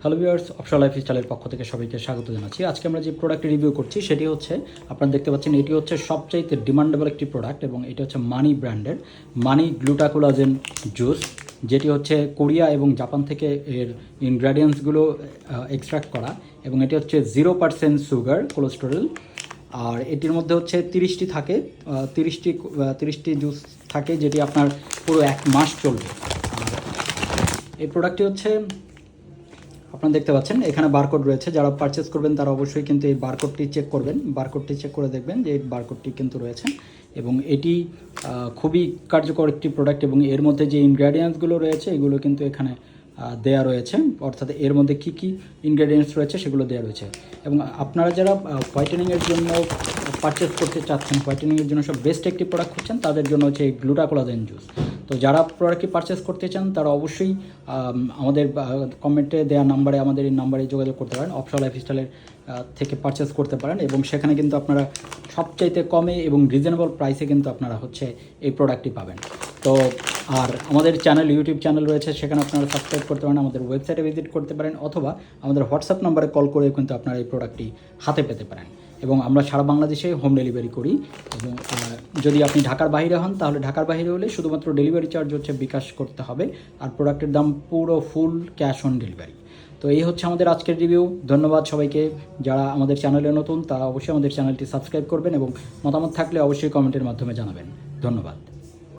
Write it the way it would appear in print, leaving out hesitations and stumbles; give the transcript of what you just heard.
Hello viewers, option লাইফস্টাইলের পক্ষ থেকে সবাইকে স্বাগত জানাচ্ছি। আজকে আমরা যে প্রোডাক্টটি রিভিউ করছি সেটি হচ্ছে, আপনারা দেখতে পাচ্ছেন, এটি হচ্ছে সবচাইতে ডিমান্ডেবল একটি প্রোডাক্ট এবং এটি হচ্ছে মানি ব্র্যান্ডের মানি গ্লুটাকোলাজেন জুস, যেটি হচ্ছে কোরিয়া এবং জাপান থেকে এর ইনগ্রেডিয়েন্টসগুলো এক্সট্রাক্ট করা, এবং এটি হচ্ছে 0% সুগার কোলেস্টেরল। আর এটির মধ্যে হচ্ছে 30টি থাকে, 30টি জুস থাকে, যেটি আপনার পুরো 1 মাস চলবে। আর এই প্রোডাক্টটি হচ্ছে আপনারা দেখতে পাচ্ছেন এখানে বারকোড রয়েছে। যারা পারচেস করবেন তারা অবশ্যই কিন্তু এই বারকোডটি চেক করবেন, বারকোডটি চেক করে দেখবেন যে এই বারকোডটি কিন্তু রয়েছে। এবং এটি খুবই কার্যকর একটি প্রোডাক্ট, এবং এর মধ্যে যে ইনগ্রেডিয়েন্টসগুলো রয়েছে এগুলো কিন্তু এখানে দেয়া রয়েছে, অর্থাৎ এর মধ্যে কী কী ইনগ্রেডিয়েন্টস রয়েছে সেগুলো দেওয়া রয়েছে। এবং আপনারা যারা হোয়াইটেনিংয়ের জন্য পারচেস করতে চাচ্ছেন, হোয়াইটেনিংয়ের জন্য সব বেস্ট একটি প্রোডাক্ট খুঁজছেন, তাদের জন্য হচ্ছে এই গ্লুটাকোলাজেন জুস। তো যারা প্রোডাক্টটি পারচেস করতে চান তারা অবশ্যই আমাদের কমেন্টে দেওয়া নাম্বারে, আমাদের এই নাম্বারে যোগাযোগ করতে পারেন, অপশন লাইফস্টাইলের থেকে পারচেস করতে পারেন। এবং সেখানে কিন্তু আপনারা সবচাইতে কমে এবং রিজনেবল প্রাইসে কিন্তু আপনারা হচ্ছে এই প্রোডাক্টটি পাবেন। তো আর আমাদের ইউটিউব চ্যানেল রয়েছে, সেখানে আপনারা সাবস্ক্রাইব করতে পারেন, আমাদের ওয়েবসাইটে ভিজিট করতে পারেন, অথবা আমাদের হোয়াটসঅ্যাপ নাম্বারে কল করে কিন্তু আপনারা এই প্রোডাক্টটি হাতে পেতে পারেন। এবং আমরা সারা বাংলাদেশে হোম ডেলিভারি করি। এবং যদি আপনি ঢাকার বাইরে হন তাহলে ঢাকার বাইরে হলে শুধুমাত্র ডেলিভারি চার্জ হচ্ছে বিকাশ করতে হবে, আর প্রোডাক্টের দাম পুরো ফুল ক্যাশ অন ডেলিভারি। তো এই হচ্ছে আমাদের আজকের রিভিউ। ধন্যবাদ সবাইকে। যারা আমাদের চ্যানেলে নতুন তারা অবশ্যই আমাদের চ্যানেলটি সাবস্ক্রাইব করবেন, এবং মতামত থাকলে অবশ্যই কমেন্টের মাধ্যমে জানাবেন। ধন্যবাদ।